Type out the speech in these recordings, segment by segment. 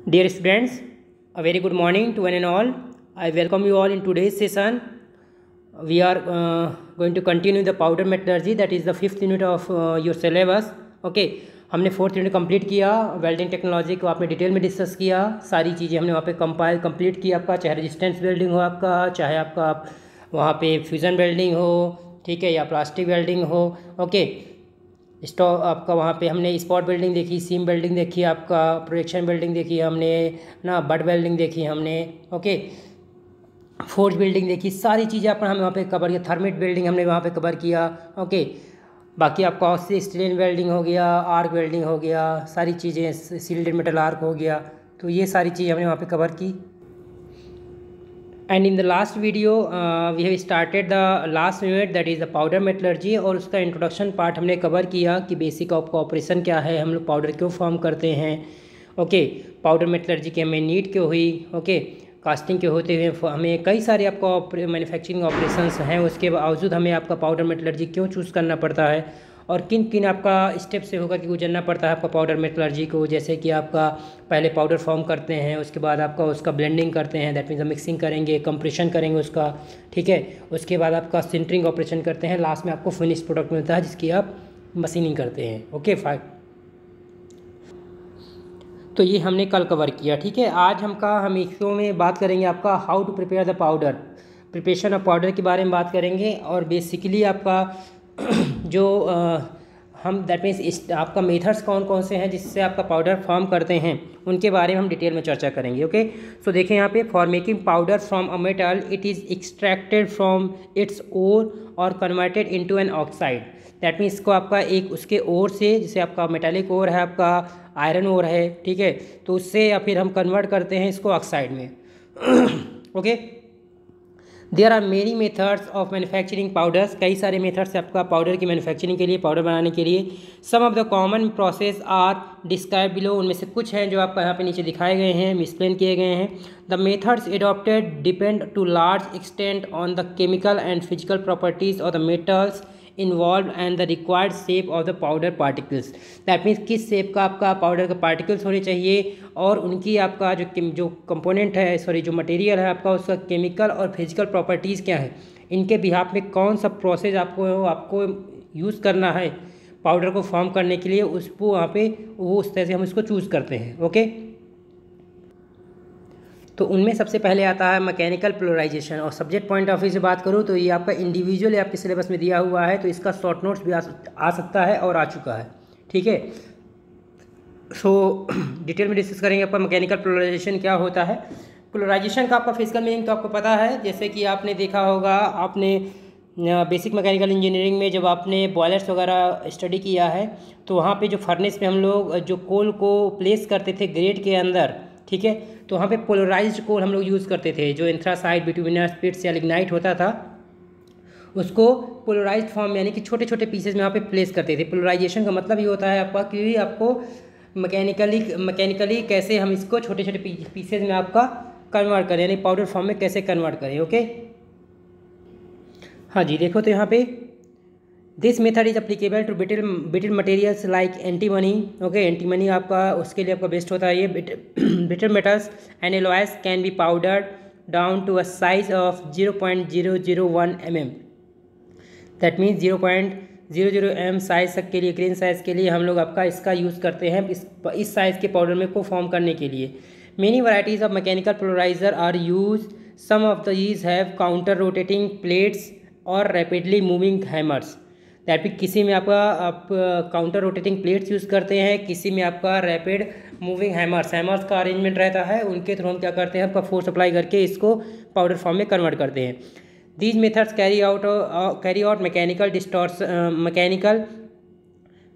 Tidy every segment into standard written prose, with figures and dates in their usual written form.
Dear students, a very good morning to one and all. I welcome you all in today's session. We are going to continue the powder metallurgy, that is the fifth unit of your syllabus. Okay, हमने fourth unit complete किया। Welding technology को आपने detail में discuss किया, सारी चीज़ें हमने वहाँ पे कंप्लीट की आपका, चाहे रेजिस्टेंस वेल्डिंग हो आपका, चाहे आपका वहाँ पे फ्यूज़न वेल्डिंग हो, ठीक है, या प्लास्टिक वेल्डिंग हो। ओके, स्टॉक आपका वहाँ पे हमने स्पॉट वेल्डिंग देखी, सीम वेल्डिंग देखी, आपका प्रोजेक्शन वेल्डिंग देखी हमने ना, बट वेल्डिंग देखी हमने। ओके, फोर्ज वेल्डिंग देखी, सारी चीज़ें अपन हमें वहाँ पे कवर किया। थर्मिट वेल्डिंग हमने वहाँ पे कवर किया। ओके, बाकी आपका स्टेन वेल्डिंग हो गया, आर्क वेल्डिंग हो गया, सारी चीज़ें, सील्डेड मेटल आर्क हो गया, तो ये सारी चीज़ें हमने वहाँ पे कवर की। And in the last video we have started the last unit, that is the powder metallurgy, और उसका इंट्रोडक्शन पार्ट हमने कवर किया कि बेसिक ऑफ ऑपरेशन क्या है, हम लोग पाउडर क्यों फॉर्म करते हैं। ओके, पाउडर मेटलर्जी की हमें नीड क्यों हुई। ओके, कास्टिंग के होते हुए हमें कई सारे आपका मैन्युफैक्चरिंग ऑपरेशंस हैं, उसके बावजूद हमें आपका पाउडर मेटलर्जी क्यों चूज़ करना पड़ता है, और किन किन आपका स्टेप से होकर के गुजरना पड़ता है आपका पाउडर मेटलर्जी को। जैसे कि आपका पहले पाउडर फॉर्म करते हैं, उसके बाद आपका उसका ब्लेंडिंग करते हैं, दैट मीन्स मिक्सिंग करेंगे, कंप्रेशन करेंगे उसका, ठीक है, उसके बाद आपका सिंटरिंग ऑपरेशन करते हैं, लास्ट में आपको फिनिश प्रोडक्ट मिलता है जिसकी आप मशीनिंग करते हैं। ओके फाइन, तो ये हमने कल कवर किया। ठीक है, आज हम इसको में बात करेंगे आपका how to prepare the powder, preparation of powder के बारे में बात करेंगे। और बेसिकली आपका जो हम दैट मीन्स आपका मेथड्स कौन कौन से हैं जिससे आपका पाउडर फॉर्म करते हैं, उनके बारे में हम डिटेल में चर्चा करेंगे। ओके, सो देखें यहाँ पे, for making powder from a metal it is extracted from its ore और converted into an oxide. That means इसको आपका एक उसके ओर से, जैसे आपका मेटालिक ओर है, आपका आयरन ओर है, ठीक है, तो उससे या फिर हम कन्वर्ट करते हैं इसको ऑक्साइड में। Okay, there are many methods of manufacturing powders, कई सारे मेथड्स आपका पाउडर की मैन्युफैक्चरिंग के लिए, पाउडर बनाने के लिए। Some of the common process are describe below, उनमें से कुछ हैं जो आपका यहाँ पे नीचे दिखाए गए हैं, एक्सप्लेन किए गए हैं। The methods adopted depend to large extent on the chemical and physical properties of the metals involve and the required shape of the powder particles. That means किस शेप का आपका पाउडर का पार्टिकल्स होने चाहिए, और उनकी आपका जो कंपोनेंट है, सॉरी जो मटेरियल है आपका, उसका केमिकल और फिजिकल प्रॉपर्टीज़ क्या है, इनके बिहाफ में कौन सा प्रोसेस आपको यूज़ करना है पाउडर को फॉर्म करने के लिए, उसको वहाँ पे वो उस तरह से हम इसको चूज़ करते हैं। ओके, तो उनमें सबसे पहले आता है मैकेनिकल पोलराइजेशन। और सब्जेक्ट पॉइंट ऑफ व्यू से बात करूँ तो ये आपका इंडिविजुअल आपके सिलेबस में दिया हुआ है, तो इसका शॉर्ट नोट्स भी आ सकता है और आ चुका है। ठीक है, सो डिटेल में डिस्कस करेंगे आपका मैकेनिकल पोलराइजेशन क्या होता है। पोलराइजेशन का आपका फिजिकल मीनिंग तो आपको पता है, जैसे कि आपने देखा होगा, आपने बेसिक मैकेनिकल इंजीनियरिंग में जब आपने बॉयलर्स वगैरह स्टडी किया है, तो वहाँ पे जो फर्नेस में हम लोग जो कोल को प्लेस करते थे ग्रेट के अंदर, ठीक है, तो वहाँ पे पोलराइज्ड कोल हम लोग यूज़ करते थे, जो एंथ्रासाइट, बिटुमिनस, पिट्स या लिग्नाइट होता था, उसको पोलराइज्ड फॉर्म यानी कि छोटे छोटे पीसेज में वहाँ पे प्लेस करते थे। पोलराइजेशन का मतलब ये होता है आपका कि आपको मैकेनिकली कैसे हम इसको छोटे छोटे पीसेज में आपका कन्वर्ट करें, यानी पाउडर फॉर्म में कैसे कन्वर्ट करें। ओके, हाँ जी, देखो तो यहाँ पे this method is applicable to brittle materials like antimony. Okay, antimony आपका उसके लिए आपका बेस्ट होता है ये। Brittle metals and alloys can be powdered down to a size of 0.001 mm। That means 0.00 mm size तक के लिए, ग्रेन साइज के लिए हम लोग आपका इसका यूज़ करते हैं इस साइज़ के पाउडर में को फॉर्म करने के लिए। Many varieties of mechanical polarizer are use, some of these have counter rotating plates और रैपिडली मूविंग हैमर्स। दैट भी किसी में आपका आप काउंटर रोटेटिंग प्लेट्स यूज़ करते हैं, किसी में आपका रैपिड मूविंग हैमर्स का अरेंजमेंट रहता है, उनके थ्रू हम क्या करते हैं, आपका फोर्स अप्लाई करके इसको पाउडर फॉर्म में कन्वर्ट करते हैं। These methods carry out mechanical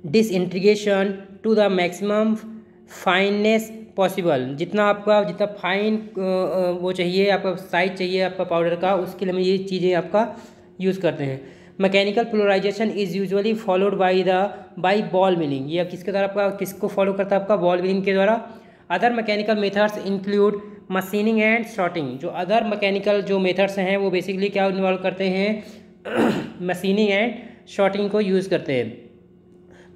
disintegration to the maximum fineness possible. जितना फाइन वो चाहिए, आपका साइज चाहिए आपका पाउडर का, उसके लिए हम ये चीज़ें आपका यूज़ करते हैं। Mechanical polarization is usually followed by ball milling. ये किसके द्वारा आपका किसको फॉलो करता है, आपका बॉल मिलिंग के द्वारा। Other mechanical methods include machining and shotting. जो अदर मैकेनिकल जो मेथड्स हैं वो बेसिकली क्या इन्वॉल्व करते हैं, मशीनिंग एंड शॉर्टिंग को यूज़ करते हैं।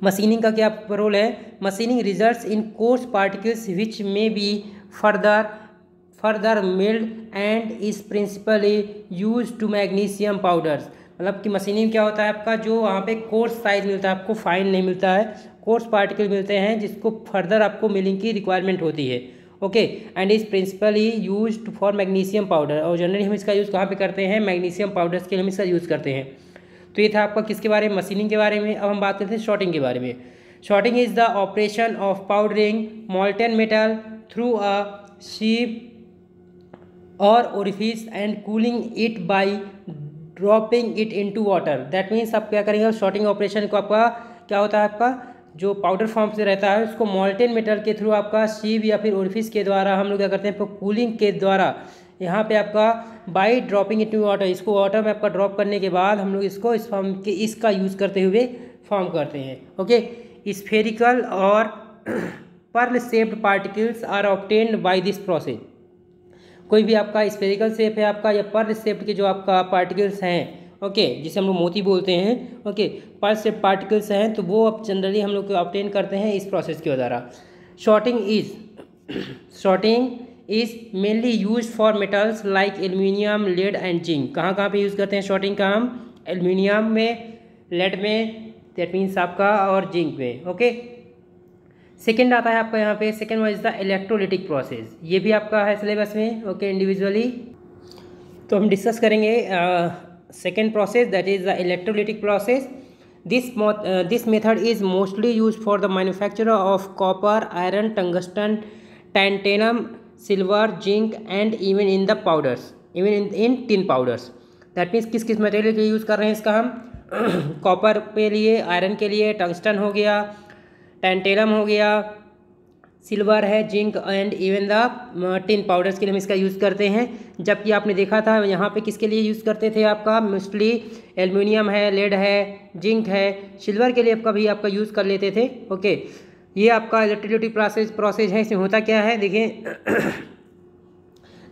मशीनिंग का क्या रोल है, machining results in coarse particles which may be further milled and is principally use to magnesium powders. मतलब कि मशीनिंग क्या होता है आपका, जो वहाँ पे कोर्स साइज मिलता है आपको, फाइन नहीं मिलता है, कोर्स पार्टिकल मिलते हैं जिसको फर्दर आपको मिलिंग की रिक्वायरमेंट होती है। Okay, and is principally use for magnesium powder, और जनरली हम इसका यूज़ कहाँ पे करते हैं, मैग्नीशियम पाउडर्स के लिए हम इसका यूज़ करते हैं। तो ये था आपका किसके बारे में, मशीनिंग के बारे में। अब हम बात करते हैं शॉर्टिंग के बारे में। Shotting is the operation of powdering molten metal through a sieve or orifice and cooling it by dropping it into water. That means आप क्या करेंगे, शॉर्टिंग ऑपरेशन को आपका क्या होता है, आपका जो पाउडर फॉर्म से रहता है उसको मोल्टेन मेटल के थ्रू आपका शीप या फिर ओरिफिस के द्वारा हम लोग क्या करते हैं, कूलिंग के द्वारा यहाँ पे आपका by dropping it to water, इसको वाटर में आपका ड्रॉप करने के बाद हम लोग इसको इस फॉर्म के इसका यूज़ करते हुए फॉर्म करते हैं। ओके, स्फेरिकल और pearl shaped particles are obtained by this process. कोई भी आपका स्फेरिकल शेप है आपका, या पर्ल शेप्ड के जो आपका पार्टिकल्स हैं, ओके, जिसे हम लोग मोती बोलते हैं, ओके, पर्ल शेप्ड पार्टिकल्स हैं, तो वो अब जनरली हम लोग ऑब्टेन करते हैं इस प्रोसेस के द्वारा। Shotting is mainly use for metals like aluminium, lead and zinc. कहाँ पे यूज़ करते हैं शॉर्टिंग का हम, एल्यूमिनियम में, लेड में, दैट मीन्स आपका, और जिंक में। ओके, सेकेंड आता है आपका यहाँ पे, second one is the electrolytic process. ये भी आपका है सिलेबस में, ओके, इंडिविजुअली। तो हम डिस्कस करेंगे second process, that is the electrolytic process. This method is mostly use for the manufacture of copper, iron, tungsten, tantalum, silver, zinc and even in the powders, even in tin powders. That means किस किस material के लिए use कर रहे हैं इसका हम, copper के लिए, आयरन के लिए, टंगस्टन हो गया, टैंटेनम हो गया, सिल्वर है, zinc and even the tin powders के लिए हम इसका यूज़ करते हैं। जबकि आपने देखा था यहाँ पे किसके लिए यूज़ करते थे आपका, मोस्टली एल्युमिनियम है, लेड है, जिंक है, सिल्वर के लिए कभी आपका यूज़ कर लेते थे। ओके, ये आपका इलेक्ट्रोलिटिक प्रोसेस है। इसमें होता क्या है, देखिए,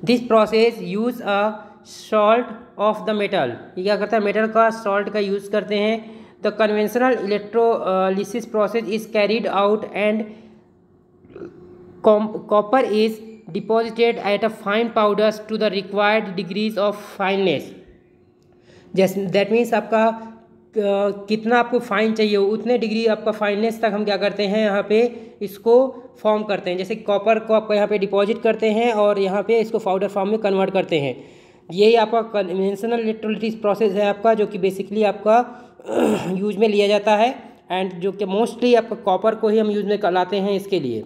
this process use a salt of the metal. ये क्या करता है, मेटल का सॉल्ट का यूज़ करते हैं। The conventional electrolysis process is carried out and copper is deposited at a fine powders to the required degrees of fineness. जैसे that means आपका कितना आपको फाइन चाहिए उतने डिग्री आपका फाइननेस तक हम क्या करते हैं, यहाँ पे इसको फॉर्म करते हैं। जैसे कॉपर को आपका यहाँ पे डिपॉजिट करते हैं और यहाँ पे इसको पाउडर फॉर्म में कन्वर्ट करते हैं। यही आपका कन्वेंशनल इलेक्ट्रोलिसिस प्रोसेस है आपका, जो कि बेसिकली आपका यूज में लिया जाता है, एंड जो कि मोस्टली आपका कॉपर को ही हम यूज में लाते हैं इसके लिए।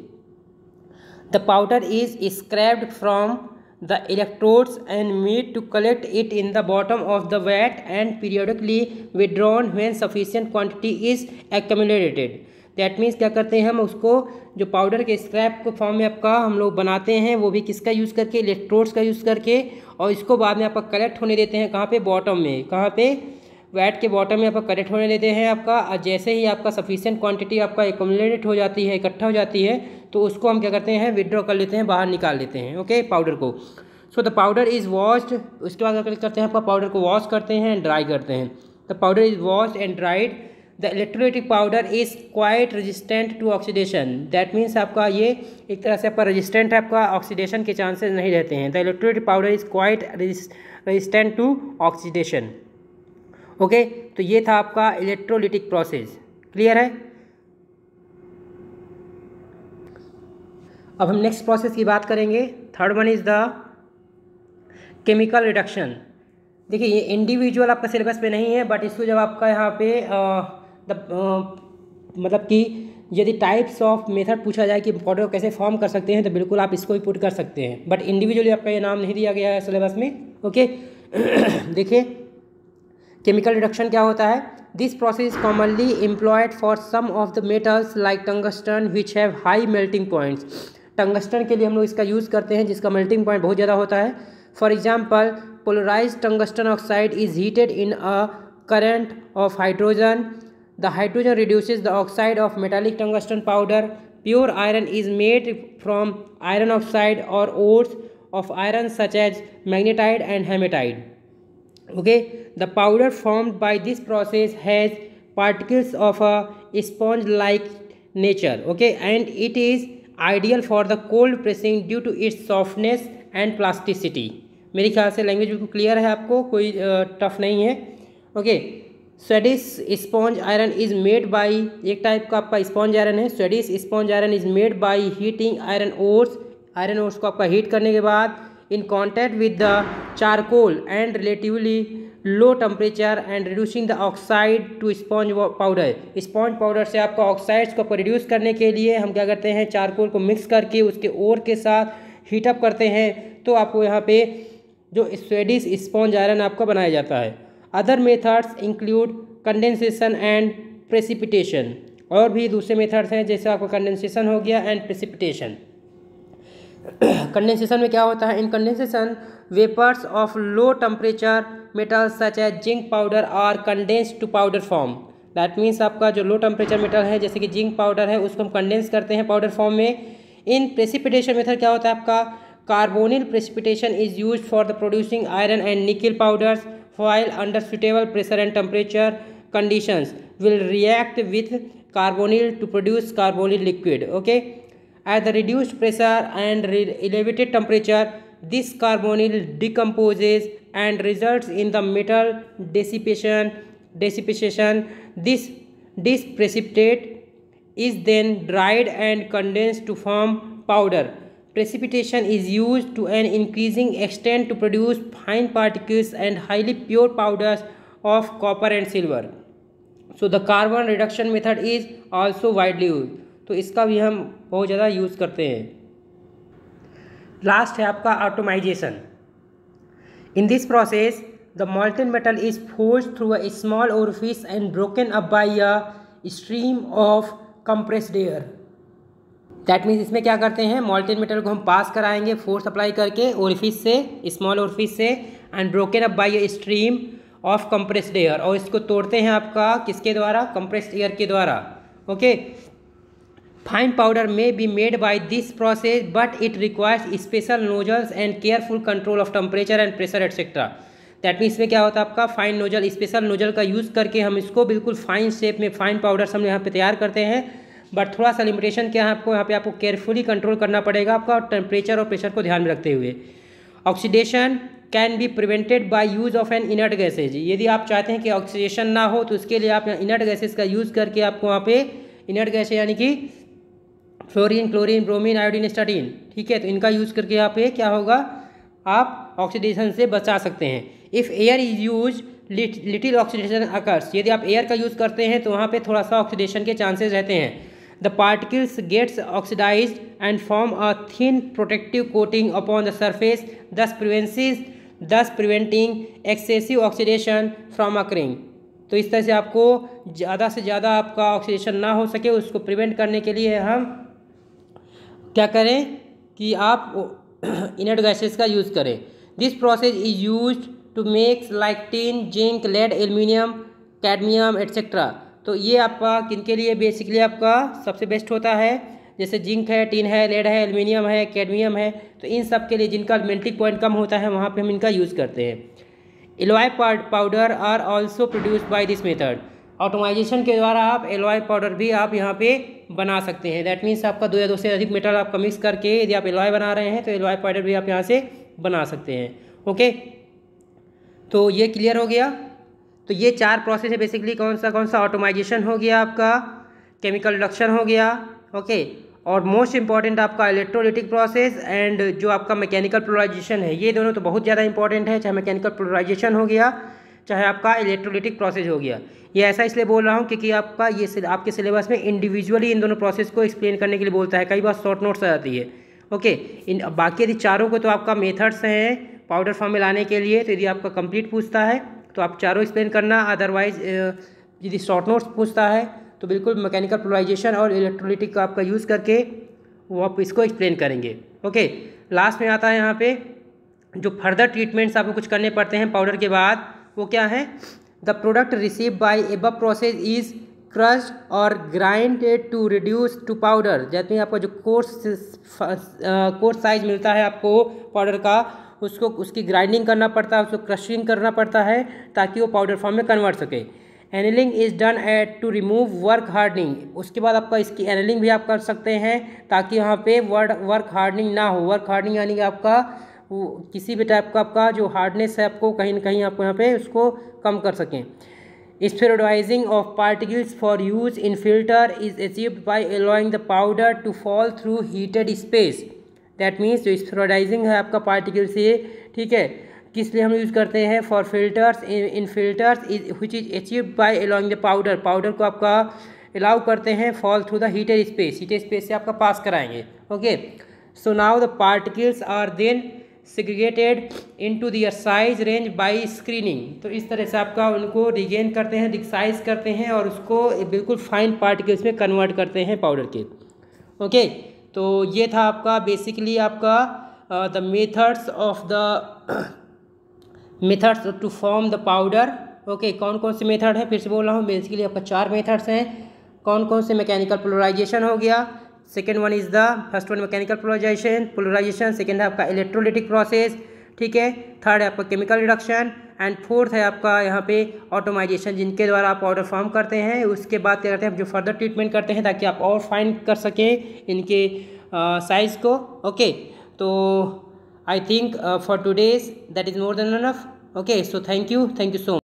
The powder is scraped from the electrodes and made to collect it in the bottom of the vat and periodically withdrawn when sufficient quantity is accumulated। That means क्या करते हैं हम उसको, जो पाउडर के स्क्रैप को फॉर्म में आपका हम लोग बनाते हैं, वो भी किसका यूज़ करके, इलेक्ट्रोड्स का यूज़ करके, और इसको बाद में आपका कलेक्ट होने देते हैं कहाँ पे, बॉटम में, कहाँ पे, वैट के बॉटम में आपका कलेक्ट होने देते हैं आपका। जैसे ही आपका सफिशिएंट क्वांटिटी आपका एक्युमुलेट हो जाती है, इकट्ठा हो जाती है, तो उसको हम क्या करते हैं, विड्रॉ कर लेते हैं, बाहर निकाल लेते हैं, ओके, पाउडर को। So the powder is washed, उसके बाद क्या करते हैं, आपका पाउडर को वॉश करते हैं, ड्राई करते हैं। The powder is washed and dried. The electrolytic powder is quite resistant to oxidation. That means आपका ये एक तरह से आपका रेजिस्टेंट है, आपका ऑक्सीडेशन के चांसेस नहीं रहते हैं। The electrolytic powder is quite resistant to oxidation. Okay, तो ये था आपका इलेक्ट्रोलिटिक प्रोसेस। क्लियर है। अब हम नेक्स्ट प्रोसेस की बात करेंगे। Third one is the chemical reduction. देखिए, ये इंडिविजुअल आपका सिलेबस पे नहीं है, बट इसको जब आपका यहाँ पे मतलब कि यदि टाइप्स ऑफ मेथड पूछा जाए कि पाउडर को कैसे फॉर्म कर सकते हैं, तो बिल्कुल आप इसको ही पुट कर सकते हैं, बट इंडिविजुअली आपका ये नाम नहीं दिया गया है सिलेबस में। ओके, देखिए केमिकल रिडक्शन क्या होता है। This process is commonly employed for some of the metals like tungsten which have high melting points. Tungsten के लिए हम लोग इसका यूज़ करते हैं जिसका मेल्टिंग पॉइंट बहुत ज़्यादा होता है। For example, polarized tungsten oxide is heated in a current of hydrogen. The hydrogen reduces the oxide of metallic tungsten powder. Pure iron is made from iron oxide or ores of iron such as magnetite and hematite. Okay, the powder formed by this process has particles of a sponge-like nature. Okay, and it is ideal for the cold pressing due to its softness and plasticity. मेरे ख्याल से language बिल्कुल clear है, आपको कोई tough नहीं है। Okay, Swedish sponge iron is made by, एक टाइप का आपका स्पॉन्ज आयरन है। Swedish sponge iron is made by heating iron ores को आपका हीट करने के बाद in contact with the charcoal and relatively low temperature and reducing the oxide to sponge powder. Sponge powder से आपका ऑक्साइड्स को reduce करने के लिए हम क्या करते हैं, चारकोल को मिक्स करके उसके ओर के साथ हीटअप करते हैं, तो आपको यहाँ पे जो स्वेडिश स्पॉन्ज आयरन आपका बनाया जाता है। Other methods include condensation and precipitation, और भी दूसरे मेथड्स हैं जैसे आपका कंडेंसेशन हो गया एंड प्रेसिपिटेशन। कंडेंसेशन में क्या होता है, in condensation vapours of low temperature metals such as zinc powder are condensed to powder form. That means आपका जो लो टेम्परेचर मेटल है जैसे कि जिंक पाउडर है उसको हम कंडेंस करते हैं पाउडर फॉर्म में। इन प्रेसिपिटेशन मेथड क्या होता है आपका, carbonyl precipitation is use for the producing iron and निकल powders while under suitable pressure and temperature conditions will react with carbonyl to produce carbonyl liquid. Okay, at the reduced pressure and elevated temperature this carbonyl decomposes and results in the metal dissipation. This precipitate is then dried and condensed to form powder. Precipitation is used to an increasing extent to produce fine particles and highly pure powders of copper and silver. So the carbon reduction method is also widely used. तो इसका भी हम बहुत ज़्यादा use करते हैं। Last है आपका automisation. In this process, the molten metal is forced through a small orifice and broken up by a stream of compressed air. That means इसमें क्या करते हैं, मॉल्टेन मेटल को हम पास कराएंगे फोर्स अप्लाई करके ओरिफिस से, स्मॉल ओरिफिस से, and broken up by a stream of compressed air, और इसको तोड़ते हैं आपका किसके द्वारा, कंप्रेस्ड एयर के द्वारा। Okay, fine powder may be made by this process but it requires special nozzles and careful control of temperature and pressure etcetera. That means इसमें क्या होता है आपका, फाइन नोजल, स्पेशल नोजल का यूज़ करके हम इसको बिल्कुल फाइन शेप में फाइन पाउडर्स हम यहाँ पे तैयार करते हैं। बट थोड़ा सा लिमिटेशन क्या है आपको, यहाँ पे आपको केयरफुली कंट्रोल करना पड़ेगा आपका टेम्परेचर और प्रेशर को ध्यान में रखते हुए। Oxidation can be prevented by use of N inert gases. यदि आप चाहते हैं कि ऑक्सीडेशन ना हो तो उसके लिए आप यहाँ इनर्ट गैसेज का यूज़ करके आपको वहाँ पे इनर्ट गैस यानी कि फ्लोरीन, क्लोरीन, ब्रोमीन, आयोडीन, स्टाटीन, ठीक है, तो इनका यूज़ करके यहाँ पे क्या होगा, आप ऑक्सीडेशन से बचा सकते हैं। If air is use little oxidation occurs, यदि आप एयर का यूज़ करते हैं तो वहाँ पे थोड़ा सा ऑक्सीडेशन के चांसेस रहते हैं। The particles gets oxidized and form a thin protective coating upon the surface, thus preventing excessive oxidation from occurring. तो इस तरह से आपको ज़्यादा से ज़्यादा आपका ऑक्सीडेशन ना हो सके, उसको प्रिवेंट करने के लिए हम क्या करें कि आप इनर्ट गैसेस का यूज़ करें। This process is used to make like tin, zinc, lead, aluminium, cadmium etcetera. तो ये आपका किन के लिए बेसिकली आपका सबसे बेस्ट होता है, जैसे जिंक है, टिन है, लेड है, एल्यूमिनियम है, कैडमियम है, तो इन सब के लिए जिनका मेल्टिंग पॉइंट कम होता है वहाँ पे हम इनका यूज़ करते हैं। Alloy powder are also produced by this method. Atomization के द्वारा आप एलॉय पाउडर भी आप यहाँ पे बना सकते हैं। दैट मीन्स आपका 2 या 2 से अधिक मेटल आपका मिक्स करके यदि आप एलॉय बना रहे हैं तो एलॉय पाउडर भी आप यहाँ से बना सकते हैं। ओके, तो ये क्लियर हो गया। तो ये 4 प्रोसेस है बेसिकली, कौन सा ऑटोमाइजेशन हो गया आपका, केमिकल रिडक्शन हो गया, ओके, और मोस्ट इंपॉर्टेंट आपका इलेक्ट्रोलिटिक प्रोसेस एंड जो आपका मैकेनिकल पोलराइजेशन है। ये दोनों तो बहुत ज़्यादा इंपॉर्टेंट है, चाहे मैकेनिकल पोलराइजेशन हो गया चाहे आपका इलेक्ट्रोलिटिक प्रोसेस हो गया। ये ऐसा इसलिए बोल रहा हूँ क्योंकि आपका ये आपके सिलेबस में इंडिविजुअली इन दोनों प्रोसेस को एक्सप्लेन करने के लिए बोलता है, कई बार शॉर्ट नोट्स आ जाती है। ओके, इन बाकी यदि चारों को तो आपका मेथड्स हैं पाउडर फॉर्म में लाने के लिए, तो यदि आपका कंप्लीट पूछता है तो आप चारों एक्सप्लेन करना, अदरवाइज यदि शॉर्ट नोट्स पूछता है तो बिल्कुल मैकेनिकल पोलराइजेशन और इलेक्ट्रोलिटिक का आपका यूज़ करके वो आप इसको एक्सप्लेन करेंगे। ओके, लास्ट में आता है यहाँ पे जो फर्दर ट्रीटमेंट्स आपको कुछ करने पड़ते हैं पाउडर के बाद, वो क्या है, the product receive by above process is crushed और grinded to reduce to powder. जैसे में आपका जो कोर्स साइज मिलता है आपको पाउडर का, उसको उसकी ग्राइंडिंग करना पड़ता है, उसको क्रशिंग करना पड़ता है ताकि वो पाउडर फॉर्म में कन्वर्ट सके। Annealing is done at to remove work hardening. उसके बाद आपका इसकी एनिलिंग भी आप कर सकते हैं ताकि यहाँ पे वर्क हार्डनिंग ना हो। वर्क हार्डनिंग यानी कि आपका किसी भी टाइप का आपका जो हार्डनेस है आपको कहीं ना कहीं आपको यहाँ पे उसको कम कर सकें। Spheroidizing of particles for use in filter is achieved by allowing the powder to fall through heated space. That means जो स्फेरोडाइजिंग है आपका पार्टिकल से, ठीक है, किस लिए हम यूज़ करते हैं, for filters in filters is which is achieved by allowing the powder. Powder को आपका अलाउ करते हैं fall through the heated space, heated space से आपका पास कराएंगे। Okay, so now the particles are then segregated into their size range by screening. तो इस तरह से आपका उनको रिगेन करते हैं, रिसाइज करते हैं और उसको बिल्कुल फाइन पार्टिकल्स में कन्वर्ट करते हैं पाउडर के। ओके, तो ये था आपका बेसिकली आपका the methods of the methods to form the powder. Okay, कौन कौन से मेथड है, फिर से बोल रहा हूँ, बेसिकली आपका 4 मेथड्स हैं। कौन कौन से, मैकेनिकल पोलराइजेशन हो गया, second one is the first one mechanical polarization, second है आपका इलेक्ट्रोलिटिक प्रोसेस, ठीक है, थर्ड है आपका केमिकल रिडक्शन एंड फोर्थ है आपका यहाँ पे ऑटोमाइजेशन, जिनके द्वारा आप पाउडर फॉर्म करते हैं। उसके बाद क्या करते हैं, जो फर्दर ट्रीटमेंट करते हैं ताकि आप और फाइन कर सकें इनके साइज़ को। ओके, तो I think for today's that is more than enough. Okay, so thank you so much.